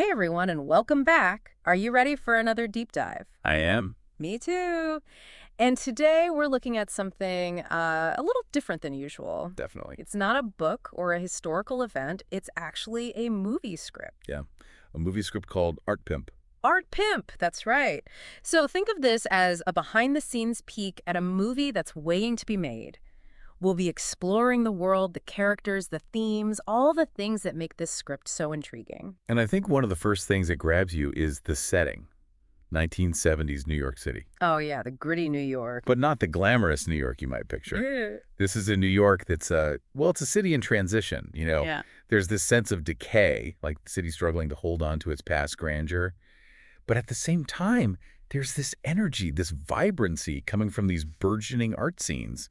Hey everyone, and welcome back. Are you ready for another deep dive? I am. Me too. And today we're looking at something a little different than usual. Definitely. It's not a book or a historical event, it's actually a movie script. Yeah. A movie script called Art Pimp. Art Pimp, that's right. So think of this as a behind the scenes peek at a movie that's waiting to be made. We'll be exploring the world, the characters, the themes, all the things that make this script so intriguing. And I think one of the first things that grabs you is the setting. 1970s New York City. Oh yeah, the gritty New York. But not the glamorous New York you might picture. This is a New York that's, it's a city in transition, Yeah. There's this sense of decay, like the city struggling to hold on to its past grandeur. But at the same time, there's this energy, this vibrancy coming from these burgeoning art scenes.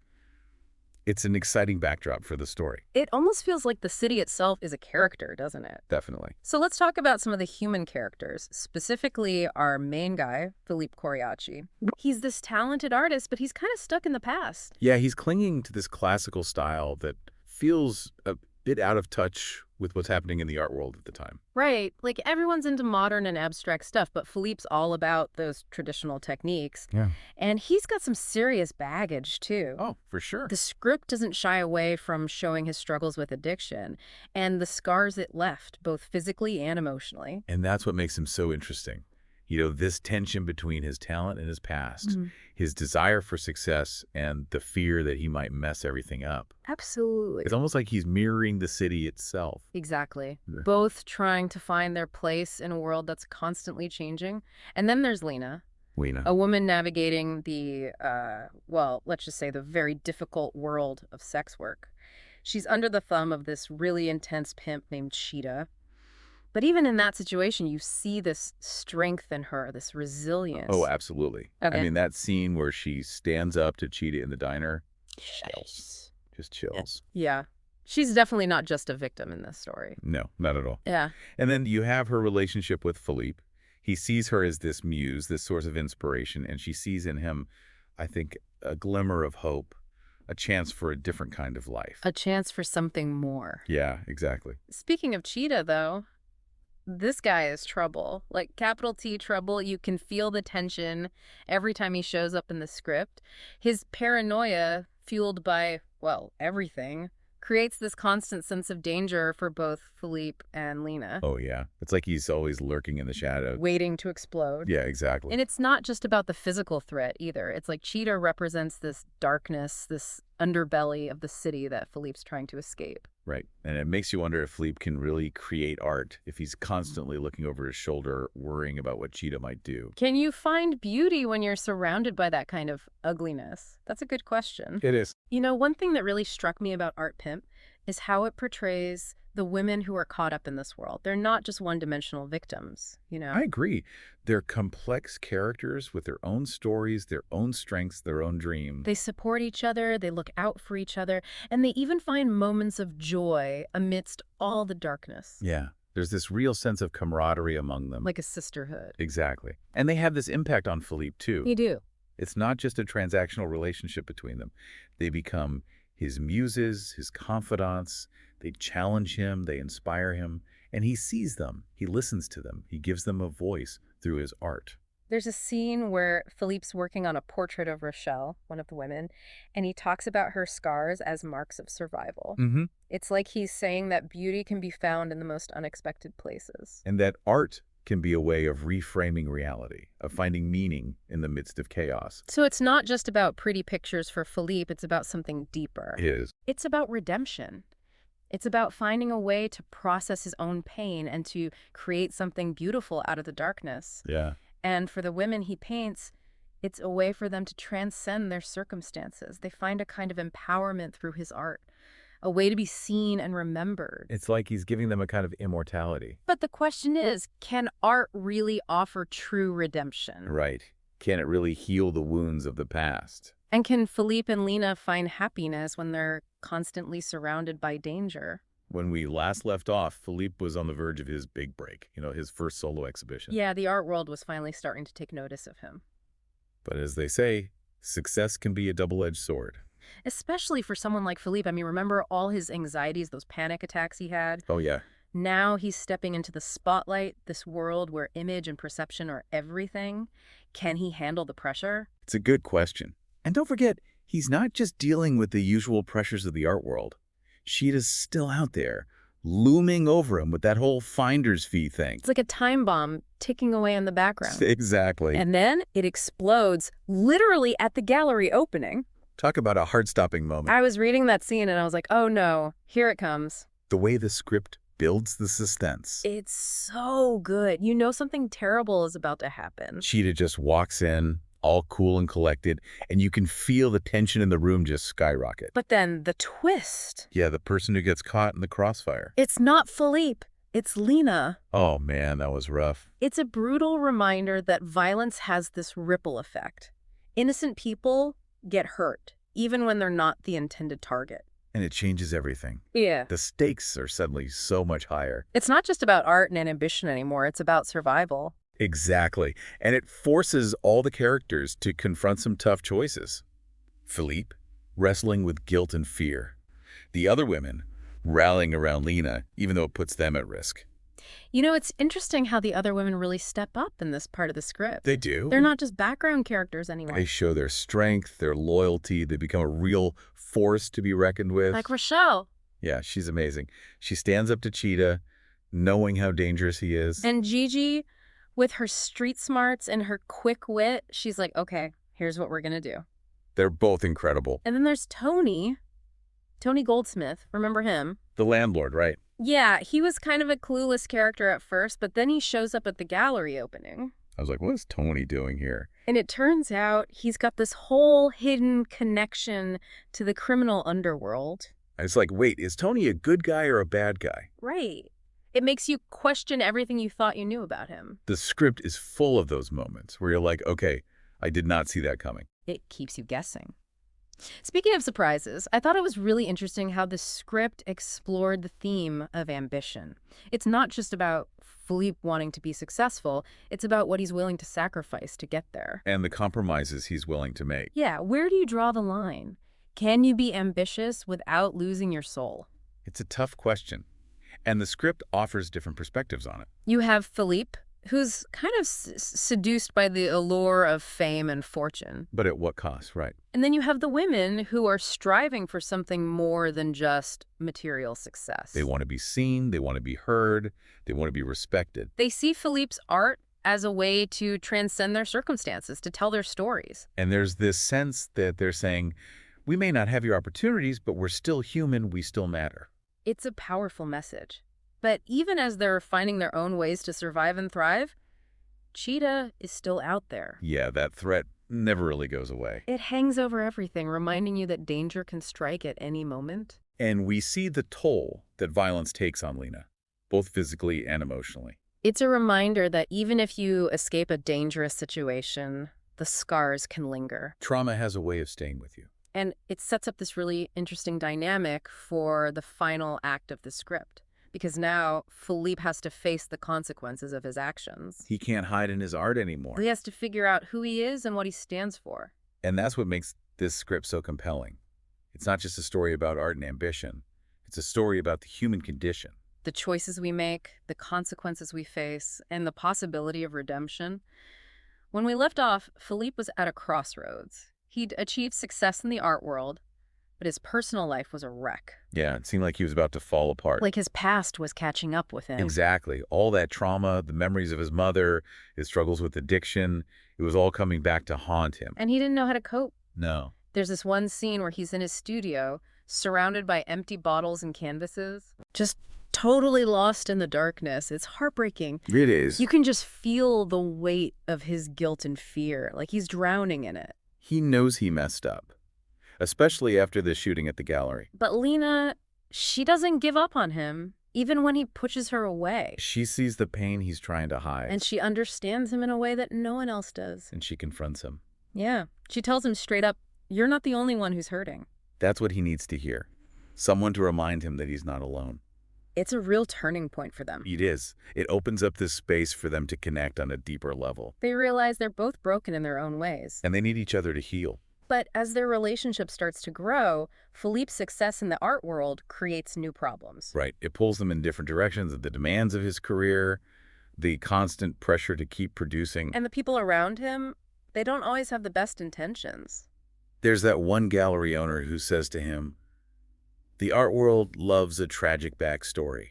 It's an exciting backdrop for the story. It almost feels like the city itself is a character, doesn't it? Definitely. So let's talk about some of the human characters, specifically our main guy, Philippe Coriacci. He's this talented artist, but he's kind of stuck in the past. Yeah, he's clinging to this classical style that feels a bit out of touch with what's happening in the art world at the time. Right, like everyone's into modern and abstract stuff, but Philippe's all about those traditional techniques. Yeah. And he's got some serious baggage, too. Oh, for sure. The script doesn't shy away from showing his struggles with addiction and the scars it left, both physically and emotionally. And that's what makes him so interesting. This tension between his talent and his past, his desire for success and the fear that he might mess everything up. Absolutely. It's almost like he's mirroring the city itself. Exactly. Yeah. Both trying to find their place in a world that's constantly changing. And then there's Lena, Lena. a woman navigating the, let's just say the very difficult world of sex work. She's under the thumb of this really intense pimp named Cheetah. But even in that situation, you see this strength in her, this resilience. Oh, absolutely. Okay. I mean, that scene where she stands up to Cheetah in the diner, Chills. just chills. Yeah. She's definitely not just a victim in this story. No, not at all. Yeah. And then you have her relationship with Philippe. He sees her as this muse, this source of inspiration, and she sees in him, I think, a glimmer of hope, a chance for a different kind of life. A chance for something more. Yeah, exactly. Speaking of Cheetah, though, this guy is trouble. Like, capital T trouble. You can feel the tension every time he shows up in the script. His paranoia, fueled by, everything, creates this constant sense of danger for both Philippe and Lena. Oh, yeah. It's like he's always lurking in the shadows. Waiting to explode. Yeah, exactly. And it's not just about the physical threat either. It's like Cheetah represents this darkness, this underbelly of the city that Philippe's trying to escape. Right. And it makes you wonder if Philippe can really create art if he's constantly looking over his shoulder, worrying about what Cheetah might do. Can you find beauty when you're surrounded by that kind of ugliness? That's a good question. It is. One thing that really struck me about Art Pimp is how it portrays the women who are caught up in this world. They're not just one-dimensional victims, I agree. They're complex characters with their own stories, their own strengths, their own dreams. They support each other, they look out for each other, and they even find moments of joy amidst all the darkness. Yeah. There's this real sense of camaraderie among them. Like a sisterhood. Exactly. And they have this impact on Philippe, too. You do. It's not just a transactional relationship between them. They become his muses, his confidants. They challenge him, they inspire him, and he sees them. He listens to them. He gives them a voice through his art. There's a scene where Philippe's working on a portrait of Rochelle, one of the women, and he talks about her scars as marks of survival. Mm-hmm. It's like he's saying that beauty can be found in the most unexpected places. And that art can be a way of reframing reality, of finding meaning in the midst of chaos. So it's not just about pretty pictures for Philippe, it's about something deeper. It is. It's about redemption. It's about finding a way to process his own pain and to create something beautiful out of the darkness. Yeah. And for the women he paints, it's a way for them to transcend their circumstances. They find a kind of empowerment through his art, a way to be seen and remembered. It's like he's giving them a kind of immortality. But the question is, can art really offer true redemption? Right. Can it really heal the wounds of the past? And can Philippe and Lena find happiness when they're constantly surrounded by danger? When we last left off, Philippe was on the verge of his big break, his first solo exhibition. Yeah, the art world was finally starting to take notice of him. But as they say, success can be a double-edged sword. Especially for someone like Philippe. I mean, remember all his anxieties, those panic attacks he had? Oh, yeah. Now he's stepping into the spotlight, this world where image and perception are everything. Can he handle the pressure? It's a good question. And don't forget, he's not just dealing with the usual pressures of the art world. Sheeta's still out there, looming over him with that whole finder's fee thing. It's like a time bomb ticking away in the background. Exactly. And then it explodes literally at the gallery opening. Talk about a heart-stopping moment. I was reading that scene and I was like, oh no, here it comes. The way the script builds the suspense. It's so good. You know something terrible is about to happen. Cheetah just walks in, all cool and collected, and you can feel the tension in the room just skyrocket. But then the twist. Yeah, the person who gets caught in the crossfire. It's not Philippe. It's Lena. Oh man, that was rough. It's a brutal reminder that violence has this ripple effect. Innocent people get hurt, even when they're not the intended target. And it changes everything. Yeah. The stakes are suddenly so much higher. It's not just about art and ambition anymore. It's about survival. Exactly. And it forces all the characters to confront some tough choices. Philippe, wrestling with guilt and fear. The other women, rallying around Lena, even though it puts them at risk. You know, it's interesting how the other women really step up in this part of the script. They do. They're not just background characters anymore. They show their strength, their loyalty. They become a real force to be reckoned with. Like Rochelle. Yeah, she's amazing. She stands up to Cheetah, knowing how dangerous he is. And Gigi, with her street smarts and her quick wit, she's like, okay, here's what we're going to do. They're both incredible. And then there's Tony Goldsmith. Remember him? The landlord, right? Yeah, he was kind of a clueless character at first, but then he shows up at the gallery opening. I was like, what is Tony doing here? And it turns out he's got this whole hidden connection to the criminal underworld. It's like, wait, is Tony a good guy or a bad guy? Right. It makes you question everything you thought you knew about him. The script is full of those moments where you're like, okay, I did not see that coming. It keeps you guessing. Speaking of surprises, I thought it was really interesting how the script explored the theme of ambition. It's not just about Philippe wanting to be successful, it's about what he's willing to sacrifice to get there. And the compromises he's willing to make. Yeah, where do you draw the line? Can you be ambitious without losing your soul? It's a tough question. And the script offers different perspectives on it. You have Philippe, who's kind of seduced by the allure of fame and fortune. But at what cost, right? And then you have the women who are striving for something more than just material success. They want to be seen, they want to be heard, they want to be respected. They see Philippe's art as a way to transcend their circumstances, to tell their stories. And there's this sense that they're saying, we may not have your opportunities, but we're still human, we still matter. It's a powerful message. But even as they're finding their own ways to survive and thrive, Cheetah is still out there. Yeah, that threat never really goes away. It hangs over everything, reminding you that danger can strike at any moment. And we see the toll that violence takes on Lena, both physically and emotionally. It's a reminder that even if you escape a dangerous situation, the scars can linger. Trauma has a way of staying with you. And it sets up this really interesting dynamic for the final act of the script. Because now Philippe has to face the consequences of his actions. He can't hide in his art anymore. He has to figure out who he is and what he stands for. And that's what makes this script so compelling. It's not just a story about art and ambition. It's a story about the human condition. The choices we make, the consequences we face, and the possibility of redemption. When we left off, Philippe was at a crossroads. He'd achieved success in the art world, but his personal life was a wreck. Yeah, it seemed like he was about to fall apart. Like his past was catching up with him. Exactly. All that trauma, the memories of his mother, his struggles with addiction, it was all coming back to haunt him. And he didn't know how to cope. No. There's this one scene where he's in his studio, surrounded by empty bottles and canvases, just totally lost in the darkness. It's heartbreaking. It is. You can just feel the weight of his guilt and fear, like he's drowning in it. He knows he messed up, especially after the shooting at the gallery. But Lena, she doesn't give up on him, even when he pushes her away. She sees the pain he's trying to hide. And she understands him in a way that no one else does. And she confronts him. Yeah. She tells him straight up, you're not the only one who's hurting. That's what he needs to hear. Someone to remind him that he's not alone. It's a real turning point for them. It is. It opens up this space for them to connect on a deeper level. They realize they're both broken in their own ways. And they need each other to heal. But as their relationship starts to grow, Philippe's success in the art world creates new problems. Right. It pulls them in different directions, the demands of his career, the constant pressure to keep producing. And the people around him, they don't always have the best intentions. There's that one gallery owner who says to him, "The art world loves a tragic backstory.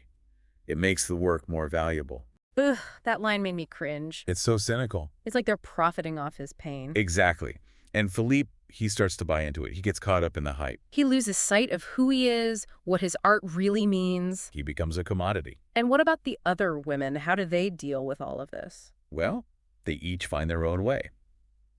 It makes the work more valuable." Ugh, that line made me cringe. It's so cynical. It's like they're profiting off his pain. Exactly. And Philippe, he starts to buy into it. He gets caught up in the hype. He loses sight of who he is, what his art really means. He becomes a commodity. And what about the other women? How do they deal with all of this? Well, they each find their own way.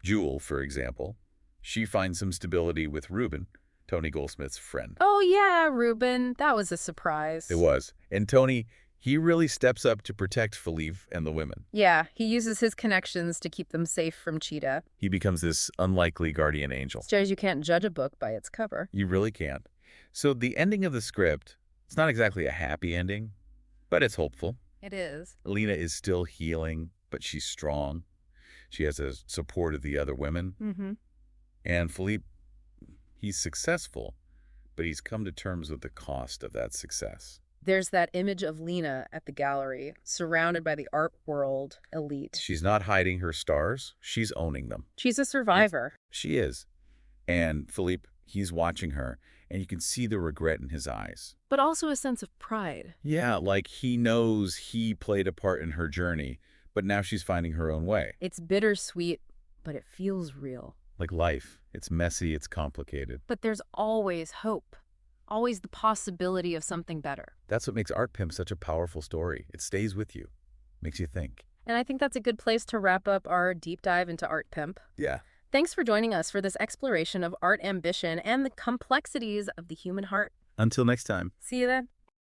Jewel, for example, she finds some stability with Reuben, Tony Goldsmith's friend. Oh yeah, Ruben, that was a surprise. It was. And Tony, he really steps up to protect Philippe and the women. Yeah, he uses his connections to keep them safe from Cheetah. He becomes this unlikely guardian angel. Shows you can't judge a book by its cover. You really can't. So the ending of the script, it's not exactly a happy ending, but it's hopeful. It is. Lena is still healing, but she's strong. She has the support of the other women. Mm-hmm. And Philippe, he's successful, but he's come to terms with the cost of that success. There's that image of Lena at the gallery, surrounded by the art world elite. She's not hiding her stars. She's owning them. She's a survivor. She is. And Philippe, he's watching her, and you can see the regret in his eyes. But also a sense of pride. Yeah, like he knows he played a part in her journey, but now she's finding her own way. It's bittersweet, but it feels real. Like life. It's messy, it's complicated. But there's always hope. Always the possibility of something better. That's what makes Art Pimp such a powerful story. It stays with you. Makes you think. And I think that's a good place to wrap up our deep dive into Art Pimp. Yeah. Thanks for joining us for this exploration of art ambition and the complexities of the human heart. Until next time. See you then.